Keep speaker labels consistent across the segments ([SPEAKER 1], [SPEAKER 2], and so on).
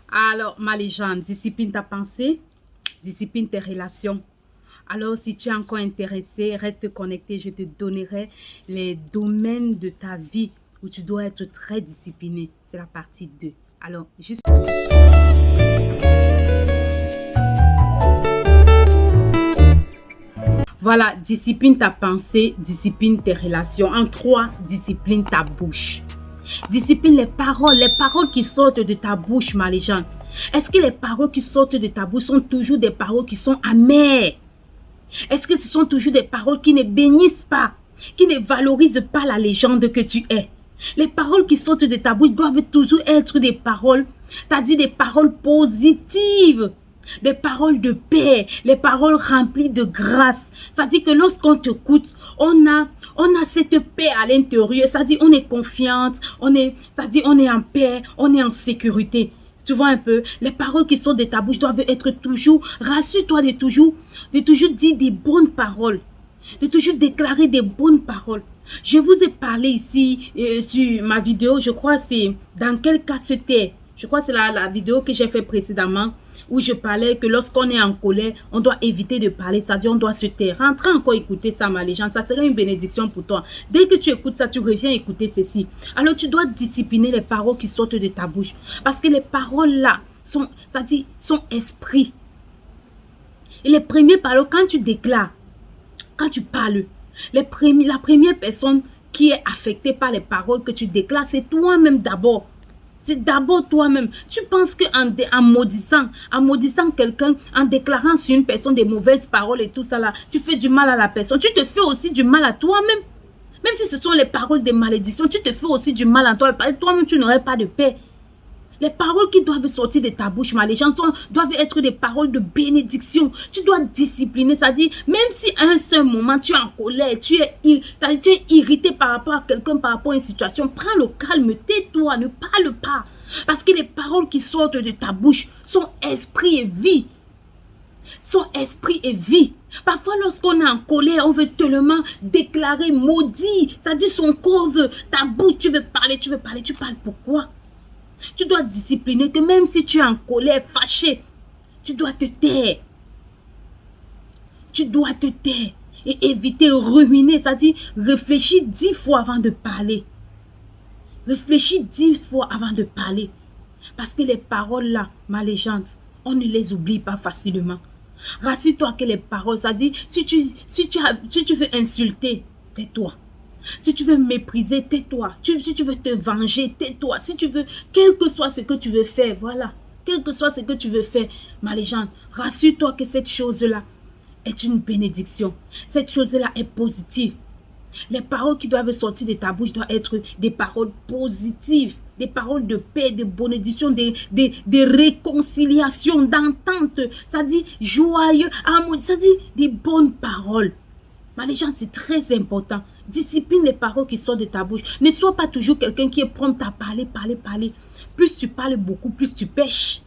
[SPEAKER 1] Alors, ma légende, discipline ta pensée, discipline tes relations. Alors, si tu es encore intéressé, reste connecté. Je te donnerai les domaines de ta vie où tu dois être très discipliné. C'est la partie 2. Alors, juste... Voilà, discipline ta pensée, discipline tes relations. En 3, discipline ta bouche. Discipline les paroles qui sortent de ta bouche, ma légende. Est-ce que les paroles qui sortent de ta bouche sont toujours des paroles qui sont amères? Est-ce que ce sont toujours des paroles qui ne bénissent pas, qui ne valorisent pas la légende que tu es? Les paroles qui sortent de ta bouche doivent toujours être des paroles, c'est-à-dire des paroles positives, des paroles de paix, les paroles remplies de grâce. C'est-à-dire que lorsqu'on t'écoute, on a cette paix à l'intérieur, c'est-à-dire on est confiante, c'est-à-dire on est en paix, on est en sécurité. Tu vois un peu, les paroles qui sortent de ta bouche doivent être toujours, rassure-toi de toujours dire des bonnes paroles, de toujours déclarer des bonnes paroles. Je vous ai parlé ici sur ma vidéo, je crois c'est dans quel cas c'était. Je crois c'est la vidéo que j'ai fait précédemment où je parlais que lorsqu'on est en colère, on doit éviter de parler, c'est-à-dire on doit se taire. Rentre encore écouter ça, ma légende, ça serait une bénédiction pour toi. Dès que tu écoutes ça, tu reviens écouter ceci. Alors tu dois discipliner les paroles qui sortent de ta bouche. Parce que les paroles là, c'est-à-dire sont esprit. Et les premières paroles, quand tu déclares, quand tu parles, la première personne qui est affectée par les paroles que tu déclares, c'est toi-même d'abord. C'est d'abord toi-même. Tu penses qu'en maudissant quelqu'un, en déclarant sur une personne des mauvaises paroles et tout ça là, tu fais du mal à la personne. Tu te fais aussi du mal à toi-même. Même si ce sont les paroles de malédiction, tu te fais aussi du mal à toi. Toi-même, tu n'aurais pas de paix. Les paroles qui doivent sortir de ta bouche, les gens doivent être des paroles de bénédiction. Tu dois discipliner, c'est-à-dire, même si à un seul moment, tu es en colère, tu es irrité par rapport à quelqu'un, par rapport à une situation, prends le calme, tais-toi, ne parle pas. Parce que les paroles qui sortent de ta bouche sont esprit et vie. Sont esprit et vie. Parfois, lorsqu'on est en colère, on veut tellement déclarer maudit. C'est-à-dire, son corps veut, ta bouche, tu veux parler, tu parles pourquoi? Tu dois discipliner que même si tu es en colère, fâché, tu dois te taire. Tu dois te taire et éviter ruminer, c'est-à-dire réfléchir 10 fois avant de parler. Réfléchis 10 fois avant de parler. Parce que les paroles là, ma légende, on ne les oublie pas facilement. Rassure-toi que les paroles, c'est-à-dire si tu veux insulter, tais-toi. Si tu veux mépriser, tais-toi. Si tu veux te venger, tais-toi. Si tu veux, quel que soit ce que tu veux faire, voilà. Quel que soit ce que tu veux faire, ma légende, rassure-toi que cette chose-là est une bénédiction. Cette chose-là est positive. Les paroles qui doivent sortir de ta bouche doivent être des paroles positives, des paroles de paix, de bénédiction, de réconciliation, d'entente, c'est-à-dire joyeux, amour, c'est-à-dire des bonnes paroles. Ma légende, c'est très important. Discipline les paroles qui sortent de ta bouche. Ne sois pas toujours quelqu'un qui est prompt à parler. Plus tu parles beaucoup, plus tu pêches.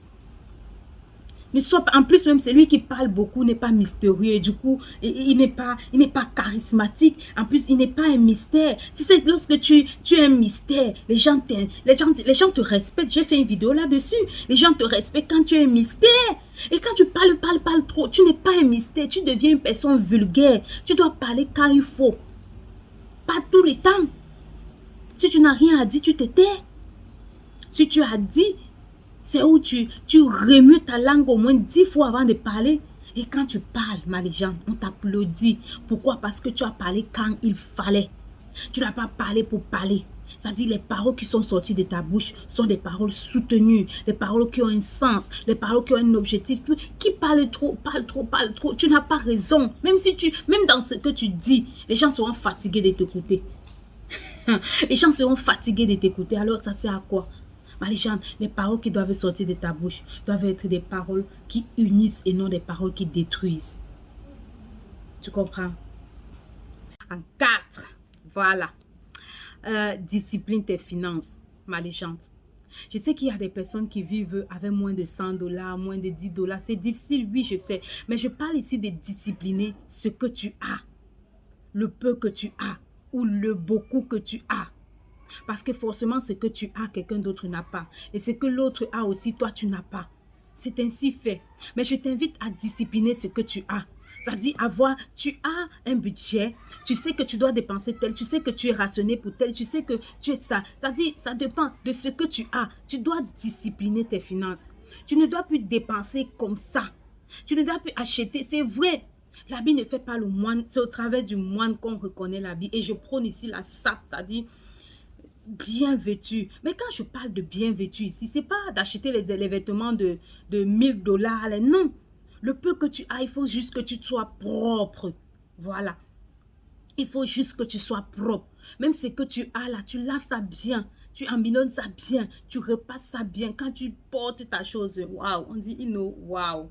[SPEAKER 1] Ne sois pas, en plus, même celui qui parle beaucoup n'est pas mystérieux. Et du coup, il n'est pas charismatique. En plus, il n'est pas un mystère. Tu sais, lorsque tu es un mystère, les gens te respectent. J'ai fait une vidéo là-dessus. Les gens te respectent quand tu es un mystère. Et quand tu parles trop, tu n'es pas un mystère. Tu deviens une personne vulgaire. Tu dois parler quand il faut. Pas tout le temps. Si tu n'as rien à dire, tu te tais. Si tu as dit, c'est où tu remues ta langue au moins 10 fois avant de parler. Et quand tu parles, ma légende, on t'applaudit. Pourquoi? Parce que tu as parlé quand il fallait. Tu n'as pas parlé pour parler. C'est-à-dire les paroles qui sont sorties de ta bouche sont des paroles soutenues, des paroles qui ont un sens, des paroles qui ont un objectif. Qui parle trop, tu n'as pas raison. Même dans ce que tu dis, les gens seront fatigués de t'écouter. Les gens seront fatigués de t'écouter. Alors ça sert à quoi? Les gens, les paroles qui doivent sortir de ta bouche doivent être des paroles qui unissent et non des paroles qui détruisent. Tu comprends? En 4, voilà. Discipline tes finances, ma légende. Je sais qu'il y a des personnes qui vivent avec moins de 100 $, moins de 10 $. C'est difficile, oui, je sais. Mais je parle ici de discipliner ce que tu as. Le peu que tu as ou le beaucoup que tu as. Parce que forcément, ce que tu as, quelqu'un d'autre n'a pas. Et ce que l'autre a aussi, toi, tu n'as pas. C'est ainsi fait. Mais je t'invite à discipliner ce que tu as. C'est-à-dire tu as un budget, tu sais que tu dois dépenser tel, tu sais que tu es rationné pour tel, tu sais que tu es ça. C'est-à-dire, ça dépend de ce que tu as. Tu dois discipliner tes finances. Tu ne dois plus dépenser comme ça. Tu ne dois plus acheter. C'est vrai. L'habit ne fait pas le moine. C'est au travers du moine qu'on reconnaît l'habit. Et je prône ici la sape, c'est-à-dire bien vêtu. Mais quand je parle de bien vêtu ici, c'est pas d'acheter les vêtements de $1000. Non. Le peu que tu as, il faut juste que tu sois propre. Voilà. Il faut juste que tu sois propre. Même ce que tu as là, tu laves ça bien. Tu embinonnes ça bien. Tu repasses ça bien. Quand tu portes ta chose, waouh, on dit, waouh,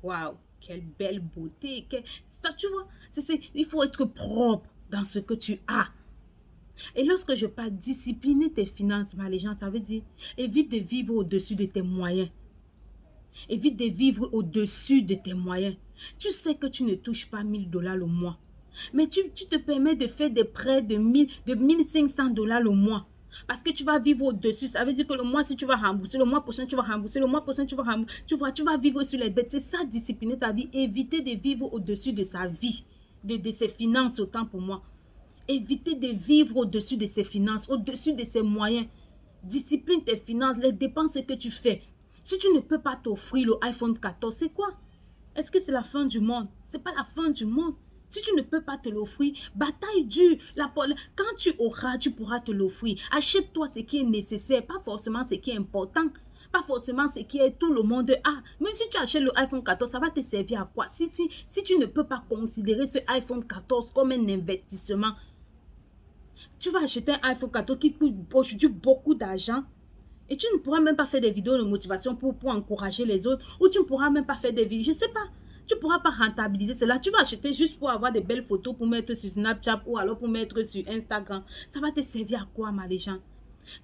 [SPEAKER 1] waouh, quelle belle beauté. Ça, tu vois, il faut être propre dans ce que tu as. Et lorsque je parle discipliner tes finances, les gens, ça veut dire évite de vivre au-dessus de tes moyens. Évite de vivre au-dessus de tes moyens. Tu sais que tu ne touches pas $1000 le mois. Mais tu te permets de faire des prêts de $1500 le mois. Parce que tu vas vivre au-dessus. Ça veut dire que le mois, si tu vas rembourser, le mois prochain, tu vas rembourser, le mois prochain, tu vas rembourser. Tu vas vivre sur les dettes. C'est ça, discipliner ta vie. Éviter de vivre au-dessus de sa vie, de ses finances, autant pour moi. Éviter de vivre au-dessus de ses finances, au-dessus de ses moyens. Discipline tes finances, les dépenses que tu fais. Si tu ne peux pas t'offrir le iPhone 14, c'est quoi? Est-ce que c'est la fin du monde? Ce n'est pas la fin du monde. Si tu ne peux pas te l'offrir, bataille dure. Quand tu auras, tu pourras te l'offrir. Achète-toi ce qui est nécessaire, pas forcément ce qui est important. Pas forcément ce qui est tout le monde a. Même si tu achètes le iPhone 14, ça va te servir à quoi? Si tu ne peux pas considérer ce iPhone 14 comme un investissement, tu vas acheter un iPhone 14 qui coûte aujourd'hui beaucoup d'argent et tu ne pourras même pas faire des vidéos de motivation pour encourager les autres, ou tu ne pourras même pas faire des vidéos, je ne sais pas. Tu ne pourras pas rentabiliser cela. Tu vas acheter juste pour avoir des belles photos pour mettre sur Snapchat ou alors pour mettre sur Instagram. Ça va te servir à quoi, ma légende?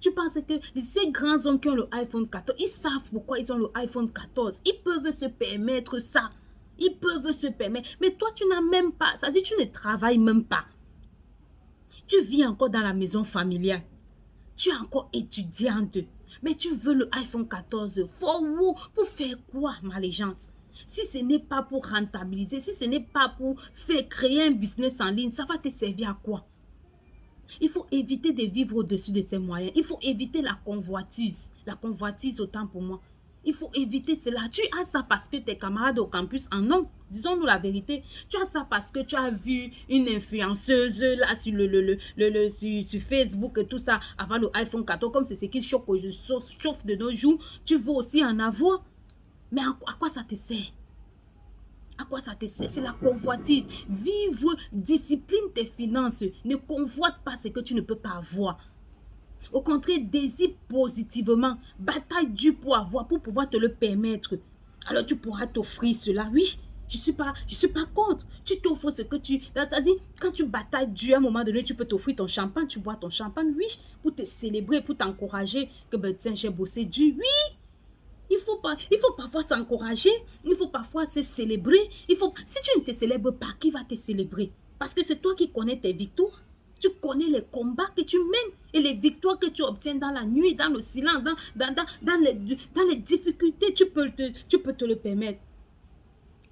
[SPEAKER 1] Tu penses que ces grands hommes qui ont le iPhone 14, ils savent pourquoi ils ont le iPhone 14. Ils peuvent se permettre ça. Ils peuvent se permettre. Mais toi, tu n'as même pas. Ça veut dire que tu ne travailles même pas. Tu vis encore dans la maison familiale. Tu es encore étudiante. Mais tu veux le iPhone 14. Pour faire quoi, ma légende? Si ce n'est pas pour rentabiliser, si ce n'est pas pour créer un business en ligne, ça va te servir à quoi? Il faut éviter de vivre au-dessus de tes moyens. Il faut éviter la convoitise. La convoitise, autant pour moi. Il faut éviter cela. Tu as ça parce que tes camarades au campus en ont. Disons-nous la vérité. Tu as ça parce que tu as vu une influenceuse là sur Facebook et tout ça avant le iPhone 14. Comme c'est ce qui chauffe de nos jours. Tu veux aussi en avoir. Mais à quoi ça te sert? À quoi ça te sert? C'est la convoitise. Vivre, discipline tes finances. Ne convoite pas ce que tu ne peux pas avoir. Au contraire, désire positivement. Bataille dure pour avoir, pour pouvoir te le permettre. Alors tu pourras t'offrir cela. Oui, je suis pas contre. Tu t'offres ce que tu... C'est-à-dire, quand tu batailles dur, à un moment donné, tu peux t'offrir ton champagne. Tu bois ton champagne, oui. Pour te célébrer, pour t'encourager. Que ben tiens, j'ai bossé dur. Oui. Il faut parfois s'encourager. Il faut parfois se célébrer. Si tu ne te célèbres pas, qui va te célébrer? Parce que c'est toi qui connais tes victoires. Tu connais les combats que tu mènes et les victoires que tu obtiens dans la nuit, dans le silence, dans les difficultés. Tu peux te le permettre.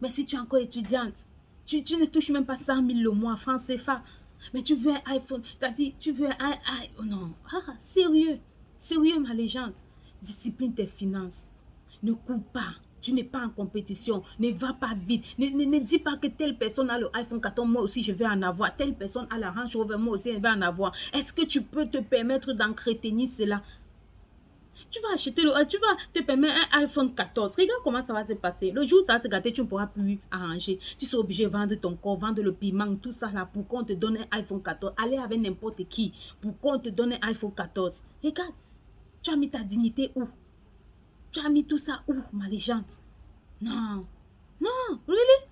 [SPEAKER 1] Mais si tu es encore étudiante, tu ne touches même pas 100 000 le mois, francs CFA. Mais tu veux un iPhone. C'est-à-dire, tu veux un... Oh non. Sérieux. Sérieux, ma légende. Discipline tes finances. Ne cours pas. Tu n'es pas en compétition. Ne va pas vite. Ne dis pas que telle personne a le iPhone 14, moi aussi je vais en avoir. Telle personne a la Range Rover, moi aussi je vais en avoir. Est-ce que tu peux te permettre d'entretenir cela? Tu vas te permettre un iPhone 14. Regarde comment ça va se passer. Le jour où ça va se gâter, tu ne pourras plus arranger. Tu seras obligé de vendre ton corps, vendre le piment, tout ça là pour qu'on te donne un iPhone 14. Aller avec n'importe qui pour qu'on te donne un iPhone 14. Regarde, tu as mis ta dignité où? Tu as mis tout ça où, ma légende? Non. Non, really?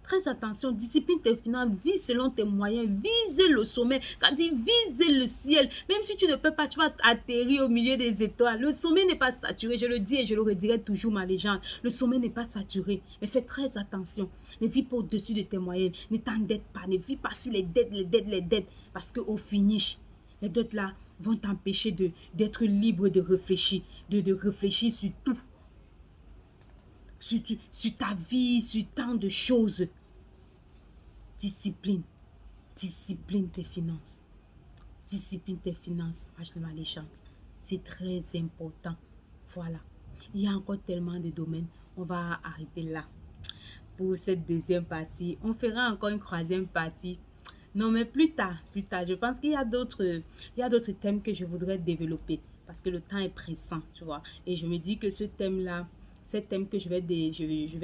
[SPEAKER 1] Très attention, discipline tes finances, vis selon tes moyens, vise le sommet, c'est-à-dire vise le ciel. Même si tu ne peux pas, tu vas atterrir au milieu des étoiles. Le sommet n'est pas saturé, je le dis et je le redirai toujours, ma légende. Le sommet n'est pas saturé, mais fais très attention. Ne vis pas au-dessus de tes moyens, ne t'endette pas, ne vis pas sur les dettes, parce qu'au finish, Les dettes là vont t'empêcher d'être libre de réfléchir, de réfléchir sur tout. Sur ta vie, sur tant de choses. Discipline. Discipline tes finances. Discipline tes finances, les chances. C'est très important. Voilà. Il y a encore tellement de domaines. On va arrêter là. Pour cette deuxième partie. On fera encore une troisième partie. Non, mais plus tard. Je pense qu'il y a d'autres thèmes que je voudrais développer. Parce que le temps est pressant, tu vois. Et je me dis que ce thème-là, ces thèmes que je vais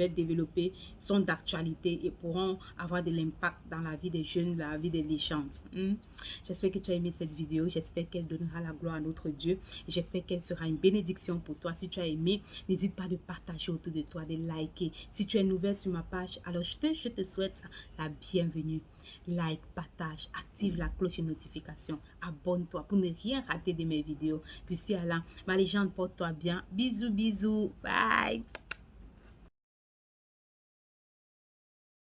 [SPEAKER 1] développer sont d'actualité et pourront avoir de l'impact dans la vie des jeunes, la vie des légendes. J'espère que tu as aimé cette vidéo. J'espère qu'elle donnera la gloire à notre Dieu. J'espère qu'elle sera une bénédiction pour toi. Si tu as aimé, n'hésite pas de partager autour de toi, de liker. Si tu es nouvelle sur ma page, alors je te souhaite la bienvenue. Like, partage, active la cloche de notification. Abonne-toi pour ne rien rater de mes vidéos. D'ici à là, ma légende, porte-toi bien. Bisous, bisous. Bye.